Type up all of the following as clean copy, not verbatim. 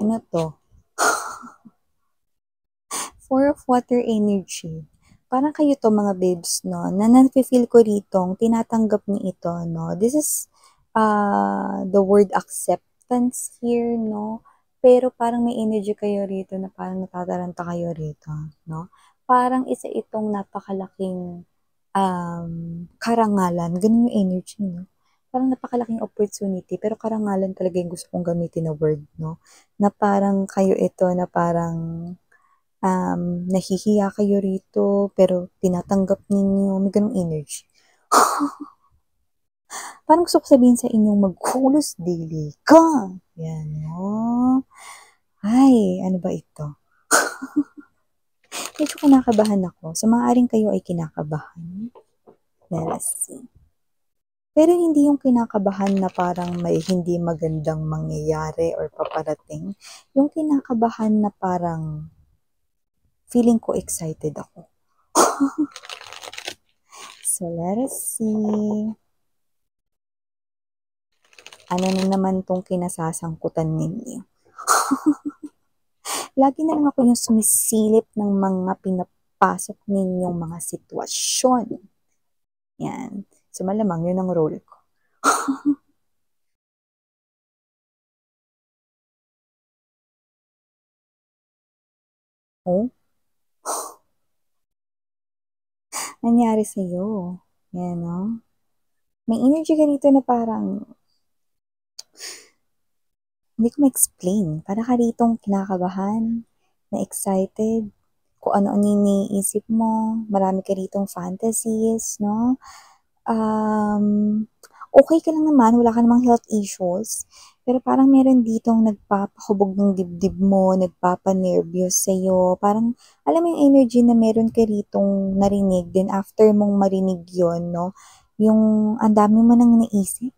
Ano to? Four of water energy. Parang kayo to mga babes, no? Na nafe-feel ko rito, tinatanggap niyo ito, no? This is the word acceptance here, no? Pero parang may energy kayo rito na parang natataranta kayo rito, no? Parang isa itong napakalaking karangalan. Ganun yung energy, no? Parang napakalaking opportunity, pero karangalan talaga yung gusto kong gamitin na word, no? Na parang kayo ito, na parang nahihiya kayo rito, pero tinatanggap ninyo, may ganung energy. Parang gusto ko sabihin sa inyong maghulos dili ka. Yan, no? Ay, ano ba ito? Medyo kinakabahan ako. So, maaaring kayo ay kinakabahan. Let's see. Pero hindi yung kinakabahan na parang may hindi magandang mangyayari or paparating. Yung kinakabahan na parang feeling ko excited ako. So, let us see. Ano na naman tong kinasasangkutan ninyo? Lagi na lang ako yung sumisilip ng mga pinapasok ninyong mga sitwasyon. Yan. So, malamang yun ang role ko. Oh? Nangyari sa'yo? Yan, no? May energy ka dito na parang hindi ko ma-explain. Para ka ritong kinakabahan, na-excited, kung ano-ano yung iniisip mo, marami ka ritong fantasies, no? Um, okay ka lang naman, wala ka namang health issues, pero parang meron ditong nagpapahubog ng dibdib mo, nagpapanervyos sa'yo, parang, alam mo yung energy na meron ka ritong narinig, then after mong marinig yon, no? Yung ang dami mo nang naisip.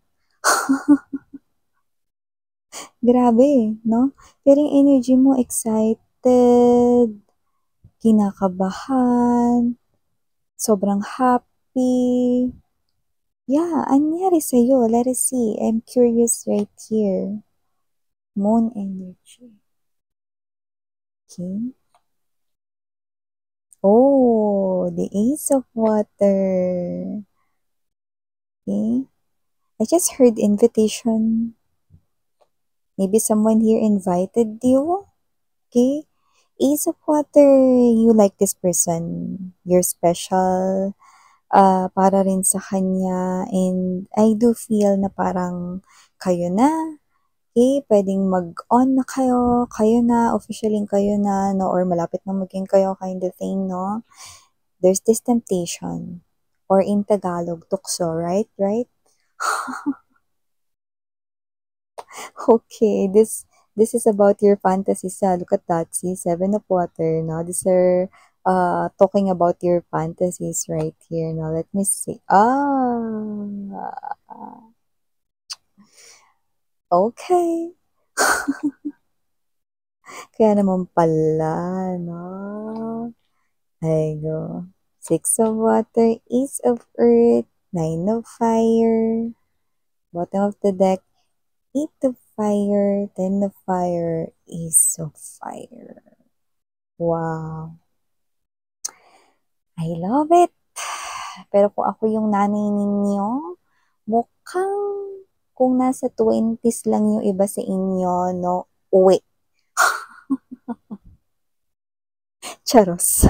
Grabe, no? Pero yung energy mo, excited, kinakabahan, sobrang happy. Yeah, anyari sa'yo? Let us see. I'm curious right here. Moon energy. Okay. Oh, the Ace of Water. Okay. I just heard invitation. Maybe someone here invited you. Okay. Ace of Water, you like this person. You're special. Para rin sa kanya. And I do feel na parang kayo na. Okay, pwedeng mag-on na kayo, kayo na, officially kayo na, no? Or malapit na maging kayo kind of thing, no? There's this temptation. Or in Tagalog, tukso, right? Right? Okay, this is about your fantasies. Look at that. See, Seven of Water, no? These are talking about your fantasies right here. Now, let me see. Okay. Kaya naman pala, no? I go. Six of Water, Ace of Earth, Nine of Fire, bottom of the deck, Eight of Fire, Ten of Fire, Ace of Fire. Wow. I love it. Pero kung ako yung nanay ninyo, mukhang kung nasa 20s lang yung iba sa inyo, no, uwi. Charos.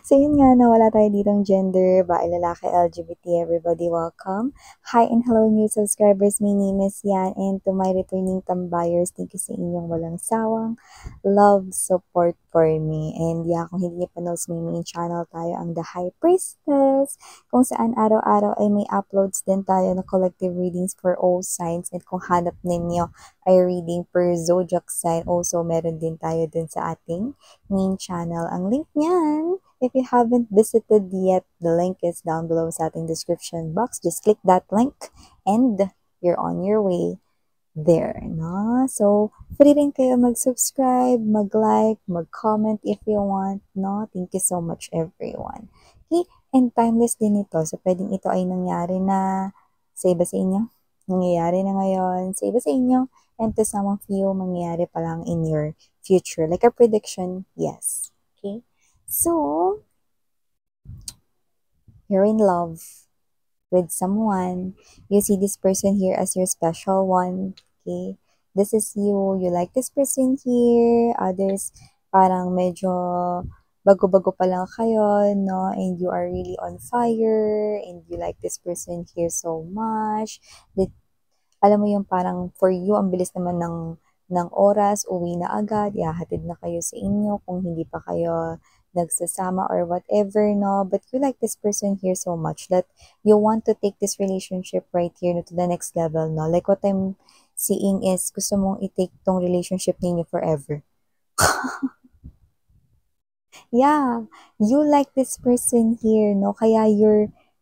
So, yun nga, nawala tayo ditong gender, bae, lalaki, LGBT, everybody, welcome. Hi and hello new subscribers, my name is Yan, and to my returning tambayers, thank you sa inyong walang sawang love, support for me. And yeah, kung hindi niyo pa know sa main channel tayo, ang The High Priestess, kung saan araw-araw ay may uploads din tayo na collective readings for all signs, and kung hanap ninyo ay reading per zodiac sign, also meron din tayo dun sa ating main channel. Ang link niyan, if you haven't visited yet, the link is down below sa ating description box. Just click that link and you're on your way there, no? So, free rin kayo mag-subscribe, mag-like, mag-comment if you want, no? Thank you so much, everyone. Okay? And timeless din ito. So, pwedeng ito ay nangyari na sa iba sa inyo. Nangyayari na ngayon sa iba sa inyo. and to some of you, mangyayari pa lang in your future. Like a prediction, yes. Okay? So, you're in love with someone. You see this person here as your special one. Okay? This is you. You like this person here. Others, parang medyo bago-bago pa lang kayo, no? And you are really on fire. And you like this person here so much. That, alam mo yung parang for you, ang bilis naman ng oras, uwi na agad, ihahatid na kayo sa inyo kung hindi pa kayo nagsasama or whatever, no? But you like this person here so much that you want to take this relationship right here, no, to the next level, no? Like what I'm seeing is gusto mong i-take tong relationship ninyo forever. Yeah, you like this person here, no? Kaya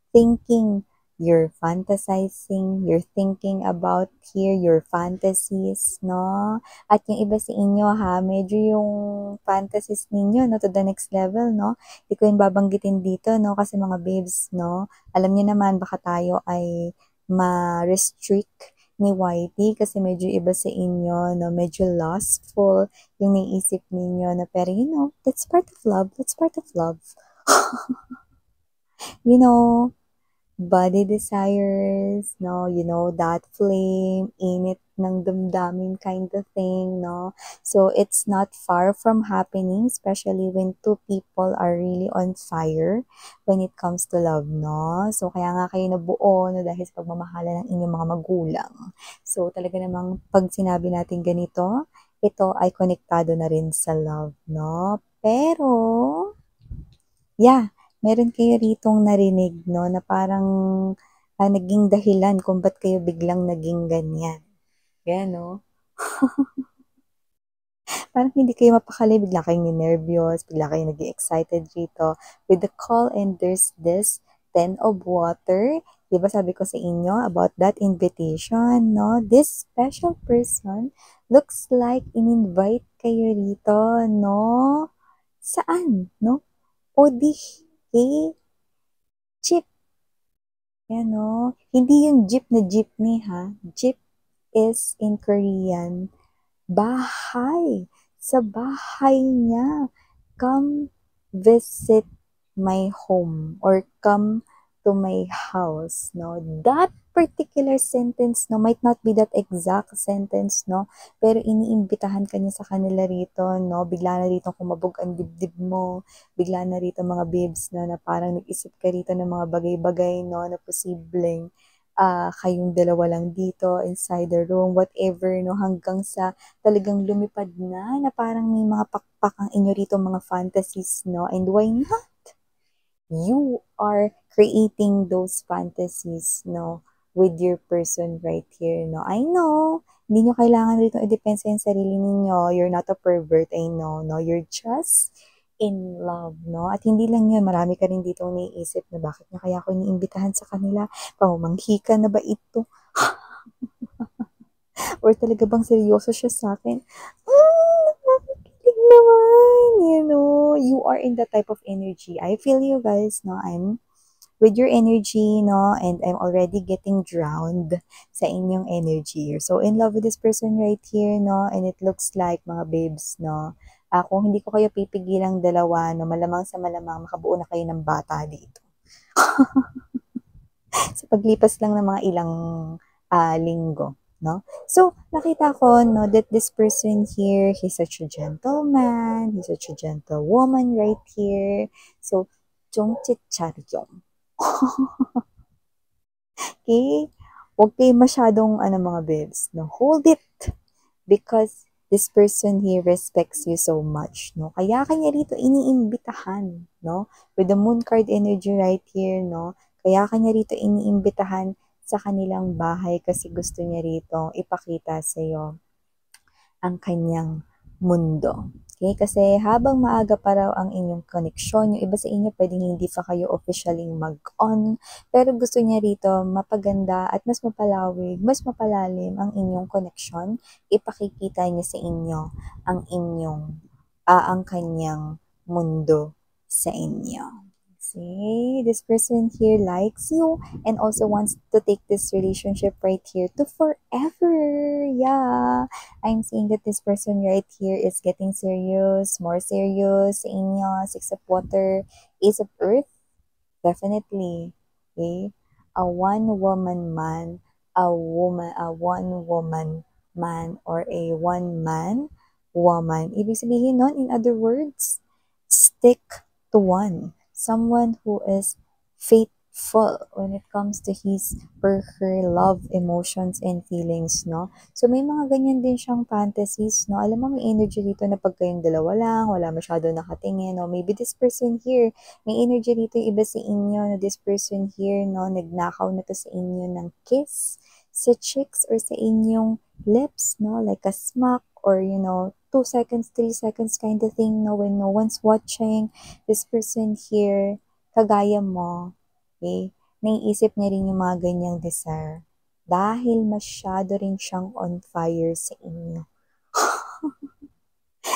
thinking, you're fantasizing, you're thinking about here your fantasies, no? At yung iba sa inyo, ha, medyo yung fantasies ninyo, no, to the next level, no? Hindi ko yung babanggitin dito, no? Kasi mga babes, no? Alam niyo naman, baka tayo ay ma-restrict ni YT kasi medyo iba sa inyo, no? Medyo lustful yung naiisip ninyo na pero that's part of love. That's part of love. You know, body desires, no? That flame, init ng damdamin kind of thing, no? So, it's not far from happening, especially when two people are really on fire when it comes to love, no? So, kaya nga kayo nabuo, no? Dahil sa pagmamahala ng inyong mga magulang. So, talaga namang pag sinabi natin ganito, ito ay konektado na rin sa love, no? Pero, yeah, meron kayo ritong narinig, no, na parang naging dahilan kung ba't kayo biglang naging ganyan. Yan, no? Parang hindi kayo mapakali, bigla kayong nervyos, bigla kayong nag-excited rito. With the call and there's this 10 of water. Diba sabi ko sa inyo about that invitation, no? This special person looks like in-invite kayo rito, no? Saan, no? O di, jeep. Yan, no? Hindi yung jeep na jeepney, ha? Jeep is in Korean, bahay. Sa bahay niya. Come visit my home or come to my house, no? That particular sentence, no, might not be that exact sentence, no? Pero iniimbitahan ka niya sa kanila rito, no? Bigla na rito kumabog ang dibdib mo. Bigla na rito mga babes, no, na parang nag-isip ka rito ng mga bagay-bagay, no, na posibleng kayong dalawa lang dito inside the room, whatever, no, hanggang sa talagang lumipad na parang may mga pakpak ang inyo rito mga fantasies, no, and why not? You are creating those fantasies, no, with your person right here, no. I know, hindi nyo kailangan rito i-depensa yung sarili ninyo. You're not a pervert, I know, no. You're just in love, no? At hindi lang yun, marami ka rin dito naiisip na bakit niya kaya ako iniimbitahan sa kanila, pamamanghikan na ba ito? Or talaga bang seryoso siya sa akin? Nakakakilig naman, you are in that type of energy. I feel you guys, no? I'm with your energy, no? And I'm already getting drowned sa inyong energy. You're so in love with this person right here, no? And it looks like, mga babes, no? Kung hindi ko kayo pipigilang dalawa, no, malamang sa malamang, makabuo na kayo ng bata dito. Sa paglipas lang ng mga ilang linggo, no? So, nakita ko, no, that this person here, he's such a gentleman, he's such a gentlewoman right here. So, chongchicharyong. Okay? Huwag kayo masyadong, mga babes, no? Hold it. Because this person here respects you so much, no? Kaya kanya rito iniimbitahan, no? With the moon card energy right here, no? Kaya kanya rito iniimbitahan sa kanilang bahay kasi gusto niya rito ipakita sa iyo ang kanyang mundo. Okay? Kasi habang maaga pa raw ang inyong koneksyon, yung iba sa inyo pwedeng hindi pa kayo officially mag-on, pero gusto niya rito mapaganda at mas mapalawig, mas mapalalim ang inyong koneksyon, ipakikita niya sa inyo ang kanyang mundo sa inyo. See, this person here likes you and also wants to take this relationship right here to forever. Yeah, I'm seeing that this person right here is getting serious, more serious sa inyo. Six of Water, Ace of Earth, definitely. Okay, a one-woman man, a one-woman man, or a one-man woman. Ibig sabihin nun, in other words, stick to one. Someone who is faithful when it comes to his or her love, emotions, and feelings, no? So, may mga ganyan din siyang fantasies, no? Alam mo, may energy dito na pag kayong dalawa lang, wala masyado nakatingin, no? Maybe this person here, may energy dito yung iba sa inyo, no? This person here, no? Nagnakaw na to sa inyo ng kiss sa cheeks or sa inyong lips, no? Like a smack or, 2 seconds, 3 seconds kind of thing, no? When no one's watching, this person here, kagaya mo, okay? Naiisip niya rin yung mga ganyang desire. Dahil masyado rin siyang on fire sa inyo.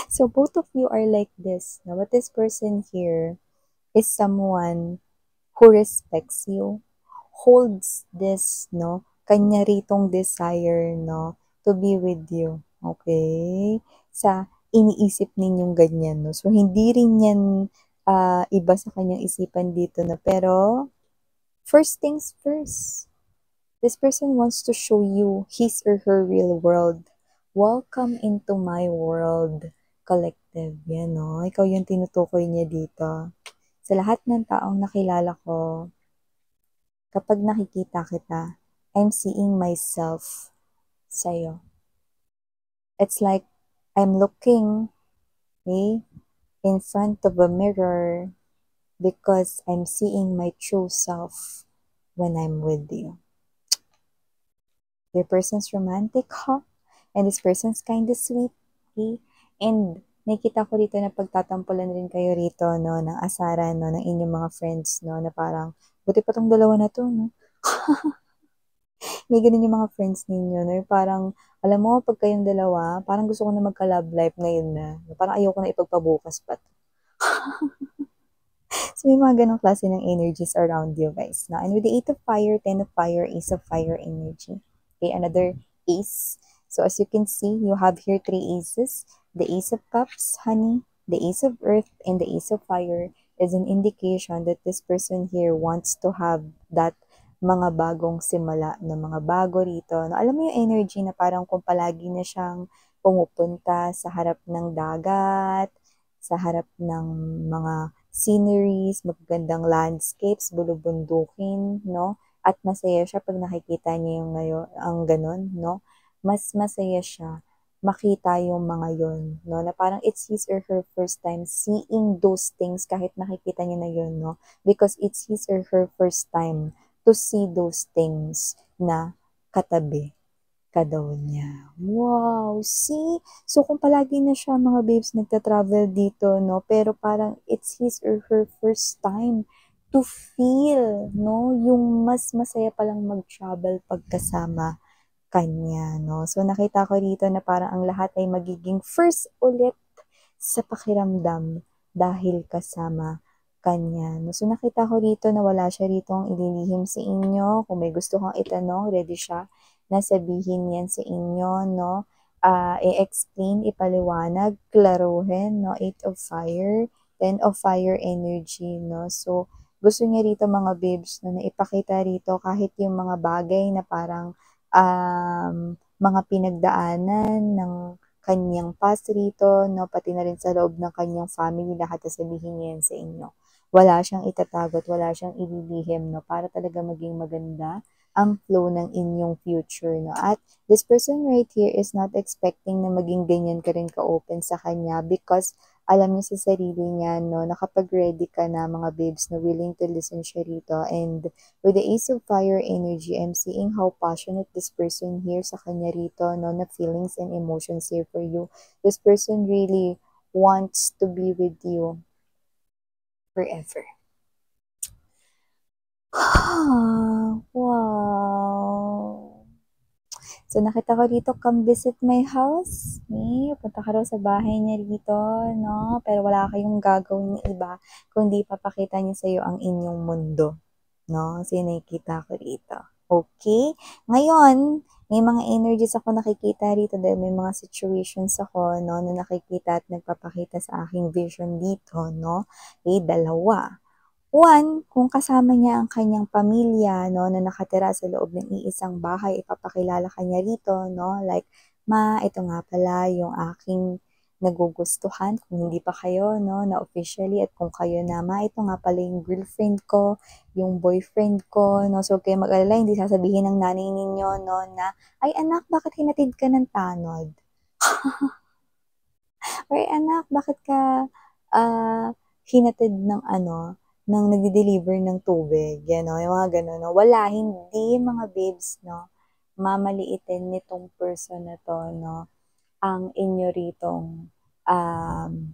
So, both of you are like this. Now, but this person here is someone who respects you, holds this, no, kanya ritong desire, no, to be with you. Okay? Sa iniisip ninyong ganyan, no. So, hindi rin yan iba sa kanyang isipan dito, no. Pero, first things first. This person wants to show you his or her real world. Welcome into my world, collective. Yan, no. Ikaw yung tinutukoy niya dito. Sa lahat ng taong nakilala ko, kapag nakikita kita, I'm seeing myself sa'yo. It's like I'm looking, okay, in front of a mirror because I'm seeing my true self when I'm with you. Your person's romantic, huh? And this person's kind of sweet, okay? And nakita ko rito na pagtatampulan rin kayo rito, no, ng asaran, no, ng inyong mga friends, no, na parang, buti pa tong dalawa na to, no? May ganun yung mga friends ninyo, no? Yung parang, alam mo, pag kayong dalawa, parang gusto ko na magka-love life ngayon na. Parang ayoko na ipagpabukas pa. So, may mga ganong klase ng energies around you, guys. Now, and with the 8 of Fire, 10 of Fire, Ace of Fire energy. Okay, another Ace. So, as you can see, you have here 3 Aces. The Ace of Cups, honey, the Ace of Earth, and the Ace of Fire is an indication that this person here wants to have that mga bagong simula, no, mga bago rito. No, alam mo yung energy na parang kung palagi na siyang pumupunta sa harap ng dagat, sa harap ng mga sceneries, magagandang landscapes, bulubundukin, no? At masaya siya pag nakikita niya yung ngayon, ang ganun, no? Mas masaya siya makita yung mga yon, no? Na parang it's his or her first time seeing those things kahit nakikita niya na yun, no? Because it's his or her first time to see those things na katabi ka daw niya. Wow! See? So, kung palagi na siya, mga babes, nagta-travel dito, no? Pero parang it's his or her first time to feel, no? Yung mas masaya palang mag-travel pagkasama kanya, no? So, nakita ko dito na parang ang lahat ay magiging first ulit sa pakiramdam dahil kasama kanya. No? So, nakita ko dito na wala siya rito ang ililihim sa inyo. Kung may gusto kang itanong, ready siya na sabihin yan sa inyo, no? I-explain, ipaliwanag, klaruhin, no? 8 of Fire, 10 of Fire energy, no? So, gusto niya rito mga babes, no, na ipakita rito kahit yung mga bagay na parang mga pinagdaanan ng kanyang past rito, no, pati na rin sa loob ng kanyang family, lahat sasabihin niya yan sa inyo. Wala siyang itatago at wala siyang ililihim, no, para talaga maging maganda ang flow ng inyong future, no. At this person right here is not expecting na maging ganyan ka rin ka-open sa kanya because alam niya sa sarili niya, no, na kapag ready ka na mga babes na willing to listen siya rito. And with the Ace of Fire energy, I'm seeing how passionate this person here sa kanya rito, no, na feelings and emotions here for you. This person really wants to be with you forever. Wow. So, nakita ko dito, come visit my house. Punta ka raw sa bahay niya dito, no? Pero wala kayong gagawin na iba, kundi papakita niya sa'yo ang inyong mundo, no? So, yun nakikita ko dito. Okay? Ngayon, may mga energies ako nakikita rito dahil may mga situations ako, no, na nakikita at nagpapakita sa aking vision dito, no? Okay, dalawa. One, kung kasama niya ang kanyang pamilya, no, na nakatira sa loob ng iisang bahay, ipapakilala ka niya rito, no, like, ma, ito nga pala yung aking nagugustuhan, kung hindi pa kayo, no, na officially, at kung kayo na, ma, ito nga pala yung girlfriend ko, yung boyfriend ko, no, so kayo mag-alala, hindi sasabihin ng nanay ninyo, no, na, ay anak, bakit hinatid ka ng tanod? Or anak, bakit ka hinatid ng ano, ng nagde-deliver ng tubig, gano'n, yung mga gano'n, no? Wala, hindi mga babes, no? Mamaliitin nitong person na to, no? Ang inyo ritong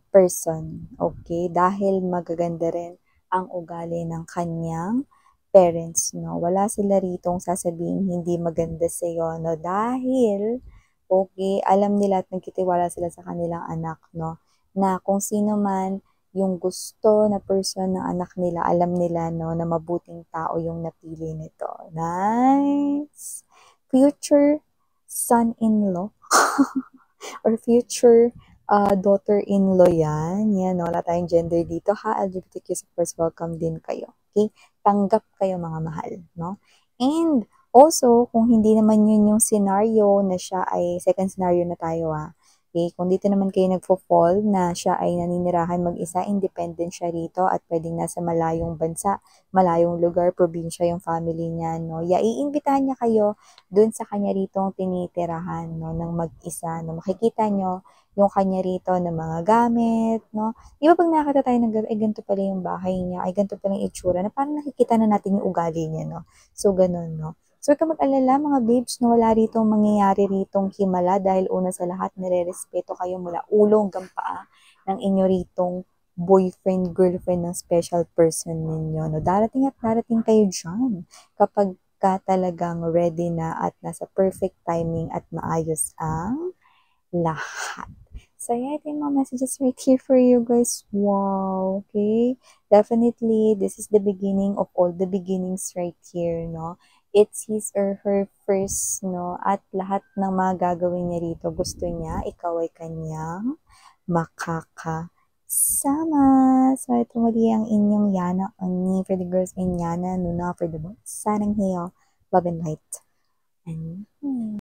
person, okay? Dahil magaganda rin ang ugali ng kanyang parents, no? Wala sila ritong sasabihin hindi maganda sa iyo, no? Dahil, okay, alam nila at nagtitiwala sila sa kanilang anak, no? Na kung sino man yung gusto na person ng anak nila, alam nila, no, na mabuting tao yung napili nito. Nice! Future son-in-law or future daughter-in-law yan. Yan, no? Wala tayong gender dito ha. LGBTQ supporters, welcome din kayo. Okay? Tanggap kayo mga mahal, no? And also, kung hindi naman yun yung scenario na siya ay, second scenario na tayo okay? Kung dito naman kayo nagfo-fall na siya ay naninirahan mag-isa, independent siya rito at pwedeng nasa malayong bansa, malayong lugar, probinsya yung family niya, no? Iimbitahan niya kayo dun sa kanya rito tinitirahan, no, ng mag-isa, no? Makikita nyo yung kanya rito ng mga gamit, no? Di ba pag nakakita tayo ng ay ganito pala yung bahay niya, ay ganito pala yung itsura, na parang nakikita na natin yung ugali niya, no? So, ganun, no? So, huwag ka mag-alala mga babes, no? Wala ritong mangyayari ritong himala dahil una sa lahat, nire-respeto kayo mula ulo hanggang paa ng inyo ritong boyfriend, girlfriend ng special person ninyo, no? Darating at darating kayo dyan kapag ka talagang ready na at nasa perfect timing at maayos ang lahat. So, yeah, ito yung mga messages right here for you guys. Wow, okay? Definitely, this is the beginning of all the beginnings right here, no? It's his or her first, no? At lahat ng mga gagawin niya rito, gusto niya, ikaw ay kanyang makakasama. So, ito muli ang inyong Yana Oni for the girls in Yana, Nuna for the boys. Sanang hiyo, love and light. And